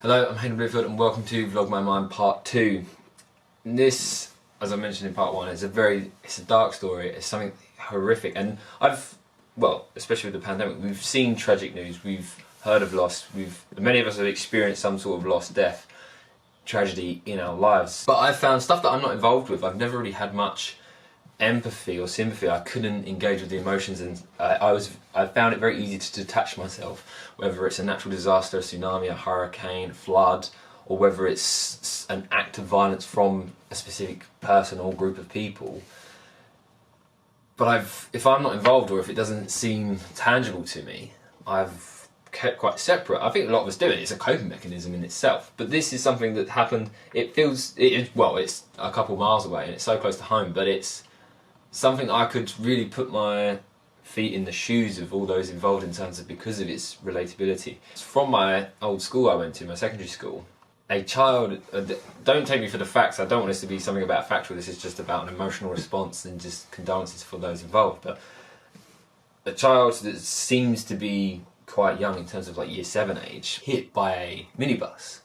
Hello, I'm Hayden Bluefield and welcome to Vlog My Mind Part 2. This, as I mentioned in Part 1, it's a dark story, it's something horrific, and especially with the pandemic, we've seen tragic news, we've heard of loss, many of us have experienced some sort of loss, death, tragedy in our lives. But I've found stuff that I'm not involved with. I've never really had much empathy or sympathy. I couldn't engage with the emotions, and I found it very easy to detach myself, whether it's a natural disaster, a tsunami, a hurricane, a flood, or whether it's an act of violence from a specific person or group of people. But if I'm not involved, or if it doesn't seem tangible to me, I've kept quite separate. I think a lot of us do it. It's a coping mechanism in itself. But this is something that happened. It's a couple miles away and it's so close to home, but it's something I could really put my feet in the shoes of all those involved in terms of, because of its relatability. It's from my old school I went to, my secondary school. A child, don't take me for the facts, I don't want this to be something about factual, this is just about an emotional response and just condolences for those involved, but a child that seems to be quite young in terms of like year 7 age, hit by a minibus.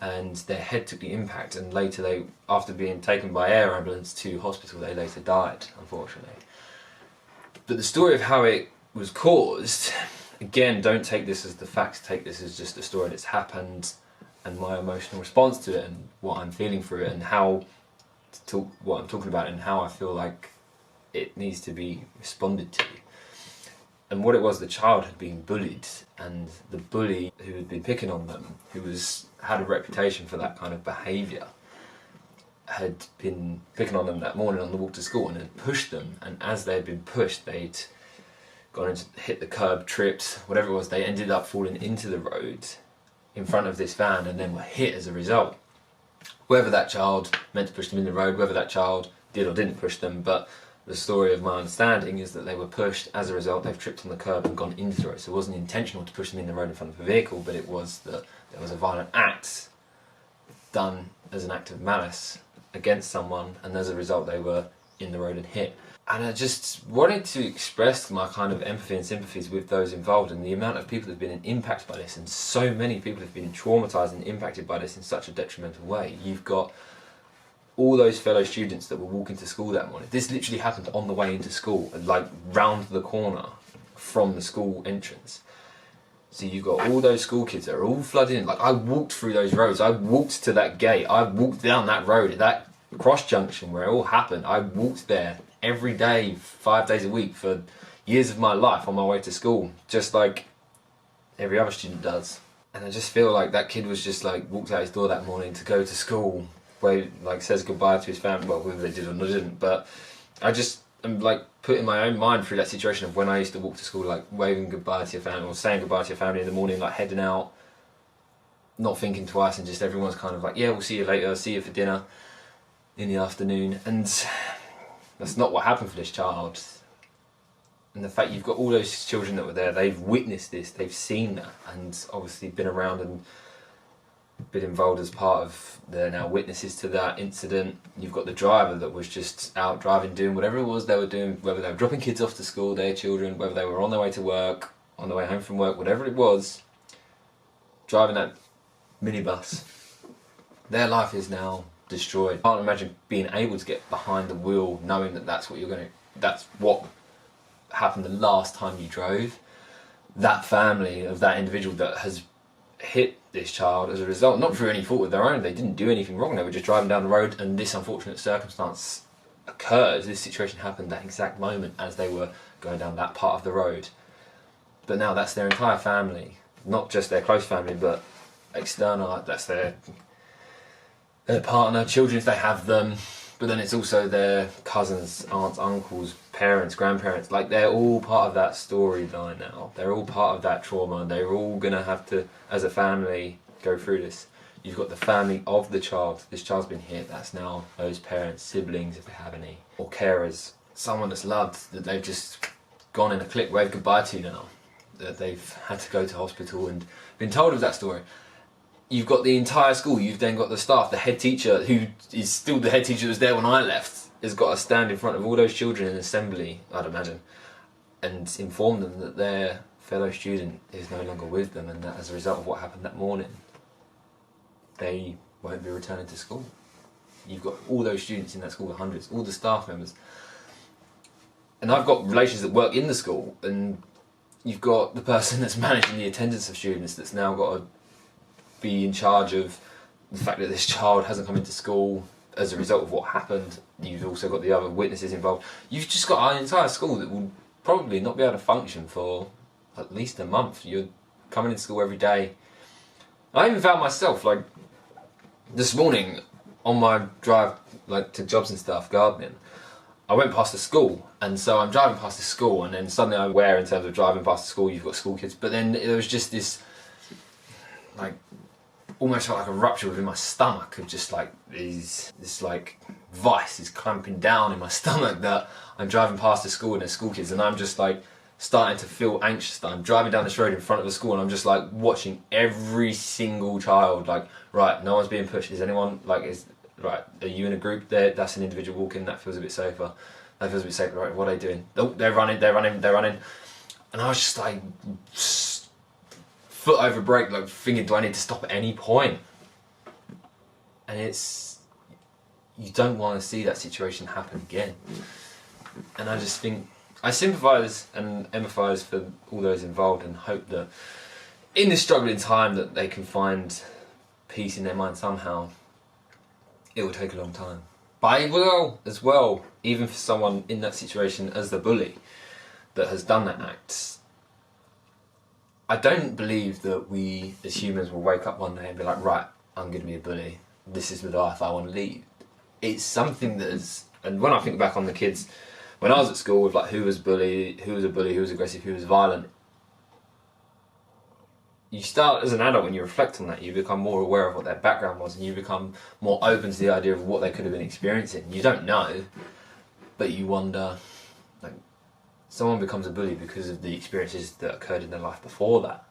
And their head took the impact, and later after being taken by air ambulance to hospital, they later died, unfortunately. But the story of how it was caused, again, don't take this as the facts, take this as just a story that's happened, and my emotional response to it, and what I'm feeling through it, and what I'm talking about, and how I feel like it needs to be responded to. And what it was, the child had been bullied, and the bully who had been picking on them, had a reputation for that kind of behaviour, had been picking on them that morning on the walk to school and had pushed them, and as they had been pushed, they'd gone and hit the curb, tripped, whatever it was, they ended up falling into the road in front of this van and then were hit as a result. Whether that child meant to push them in the road, whether that child did or didn't push them, but the story of my understanding is that they were pushed, as a result they've tripped on the curb and gone into the road. So it wasn't intentional to push them in the road in front of a vehicle, but it was that there was a violent act done as an act of malice against someone, and as a result they were in the road and hit. And I just wanted to express my kind of empathy and sympathies with those involved, and the amount of people that have been impacted by this, and so many people have been traumatised and impacted by this in such a detrimental way. You've got all those fellow students that were walking to school that morning. This literally happened on the way into school, like round the corner from the school entrance. So you've got all those school kids that are all flooding in. Like, I walked through those roads, I walked to that gate, I walked down that road, that cross junction where it all happened. I walked there every day, 5 days a week for years of my life on my way to school, just like every other student does. And I just feel like that kid was just like, walked out his door that morning to go to school, says goodbye to his family, well, whether they did or didn't, but I just am like putting my own mind through that situation of when I used to walk to school, like waving goodbye to your family or saying goodbye to your family in the morning, like heading out, not thinking twice, and just everyone's kind of like, yeah, we'll see you later, see you for dinner in the afternoon. And that's not what happened for this child. And the fact you've got all those children that were there, they've witnessed this, they've seen that, and obviously been around and been involved as part of, they're now witnesses to that incident. You've got the driver that was just out driving, doing whatever it was they were doing, whether they were dropping kids off to school, their children, whether they were on their way to work, on their way home from work, whatever it was, driving that minibus. Their life is now destroyed. I can't imagine being able to get behind the wheel knowing that that's what happened the last time you drove. That family of that individual that has hit this child as a result, not through any fault of their own, they didn't do anything wrong, they were just driving down the road and this unfortunate circumstance occurred, this situation happened that exact moment as they were going down that part of the road. But now that's their entire family, not just their close family, but external, that's their partner, children if they have them, but then it's also their cousins, aunts, uncles, parents, grandparents, like they're all part of that storyline now. They're all part of that trauma. They're all going to have to, as a family, go through this. You've got the family of the child. This child's been hit. That's now those parents, siblings, if they have any, or carers. Someone that's loved, that they've just gone in a click, waved goodbye to now. That they've had to go to hospital and been told of that story. You've got the entire school, you've then got the staff, the head teacher, who is still the head teacher that was there when I left, has got to stand in front of all those children in assembly, I'd imagine, and inform them that their fellow student is no longer with them, and that as a result of what happened that morning, they won't be returning to school. You've got all those students in that school, the hundreds, all the staff members. And I've got relations that work in the school, and you've got the person that's managing the attendance of students that's now got to be in charge of the fact that this child hasn't come into school as a result of what happened. You've also got the other witnesses involved. You've just got an entire school that will probably not be able to function for at least a month. You're coming into school every day. I even found myself, like, this morning on my drive, like, to jobs and stuff, gardening, I went past the school, and so I'm driving past the school, and then suddenly I'm aware, in terms of driving past the school, you've got school kids, but then there was just this, like, almost felt like a rupture within my stomach of just like this like vice is clamping down in my stomach, that I'm driving past the school and there's school kids, and I'm just like starting to feel anxious that I'm driving down this road in front of the school, and I'm just like watching every single child, like, right, no one's being pushed, is anyone, like, is, right, are you in a group there, that's an individual walking, that feels a bit safer, that feels a bit safer, right, what are they doing, oh, they're running, and I was just like foot over brake, like thinking, do I need to stop at any point? And it's, you don't want to see that situation happen again. And I just think, I sympathise and empathise for all those involved, and hope that in this struggling time that they can find peace in their mind somehow. It will take a long time. But it will as well, even for someone in that situation as the bully that has done that act. I don't believe that we as humans will wake up one day and be like, right, I'm going to be a bully. This is the life I want to lead. It's something that is, and when I think back on the kids, when I was at school with like who was a bully, who was aggressive, who was violent, you start as an adult, when you reflect on that, you become more aware of what their background was, and you become more open to the idea of what they could have been experiencing. You don't know, but you wonder, like, someone becomes a bully because of the experiences that occurred in their life before that,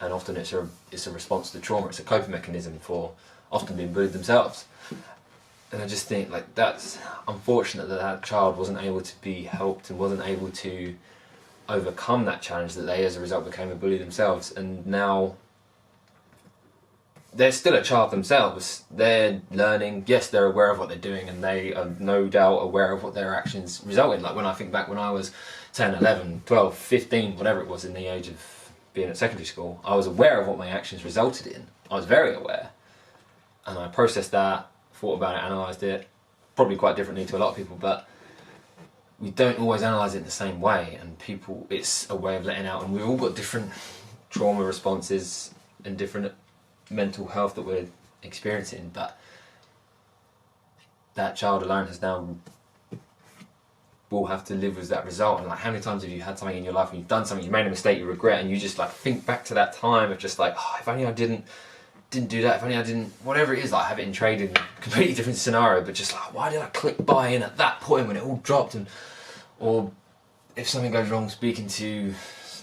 and often it's a response to trauma. It's a coping mechanism for often being bullied themselves. And I just think, like, that's unfortunate that that child wasn't able to be helped and wasn't able to overcome that challenge, that they as a result became a bully themselves, and now they're still a child themselves. They're learning, yes, they're aware of what they're doing, and they are no doubt aware of what their actions result in. Like, when I think back when I was 10, 11, 12, 15, whatever it was, in the age of being at secondary school, I was aware of what my actions resulted in. I was very aware, and I processed that, thought about it, analysed it, probably quite differently to a lot of people, but we don't always analyse it in the same way, and people, it's a way of letting out, and we've all got different trauma responses and different mental health that we're experiencing, but that child alone has now, will have to live with that result. And like, how many times have you had something in your life and you've done something, you made a mistake, you regret, and you just like think back to that time of just like, oh, if only I didn't do that, if only I didn't, whatever it is, like have it in trading, completely different scenario, but just like, why did I click buy in at that point when it all dropped? And or if something goes wrong, speaking to,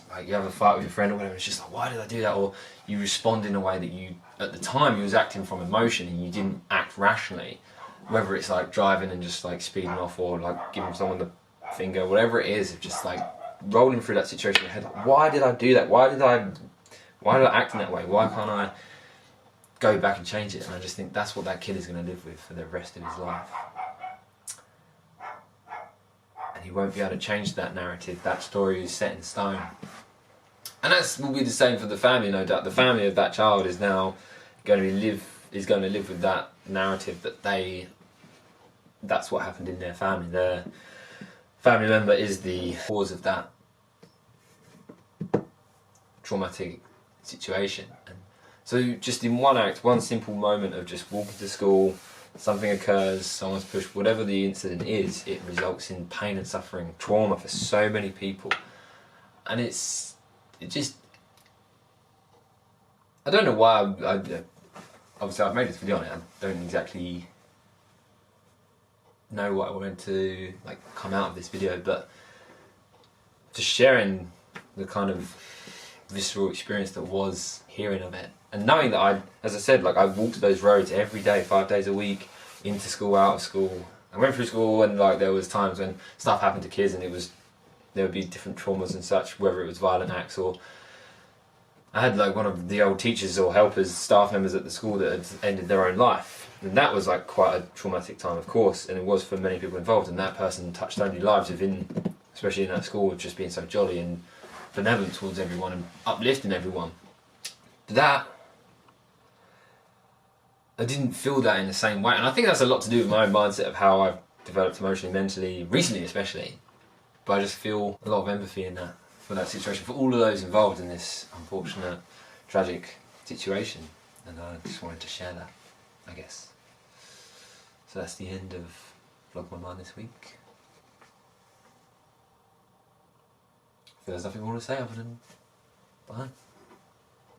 like, you have a fight with your friend or whatever, it's just like, why did I do that? Or you respond in a way that you, at the time, you was acting from emotion and you didn't act rationally. Whether it's like driving and just like speeding off, or like giving someone the finger, whatever it is, just like rolling through that situation in your head. Like, why did I do that? Why did I act in that way? Why can't I go back and change it? And I just think that's what that kid is going to live with for the rest of his life. And he won't be able to change that narrative. That story is set in stone. And that will be the same for the family, no doubt. The family of that child is now going to live with that narrative that that's what happened in their family. Their family member is the cause of that traumatic situation. And so just in one act, one simple moment of just walking to school, something occurs, someone's pushed, whatever the incident is, it results in pain and suffering, trauma for so many people. And it just, I don't know why obviously I've made this video on it, I don't exactly know what I wanted to like come out of this video, but just sharing the kind of visceral experience that was hearing of it, and knowing that as I said, like, I walked those roads every day, 5 days a week, into school, out of school. I went through school, and like there was times when stuff happened to kids, and there would be different traumas and such, whether it was violent acts or I had like one of the old teachers or helpers, staff members at the school that had ended their own life. And that was like quite a traumatic time, of course, and it was for many people involved. And that person touched so many lives within, especially in that school, of just being so jolly and benevolent towards everyone and uplifting everyone. But that, I didn't feel that in the same way. And I think that's a lot to do with my own mindset of how I've developed emotionally, mentally, recently especially. But I just feel a lot of empathy in that, for that situation, for all of those involved in this unfortunate, tragic situation. And I just wanted to share that, I guess. So that's the end of Vlog My Mind this week. I think there's nothing more to say other than bye.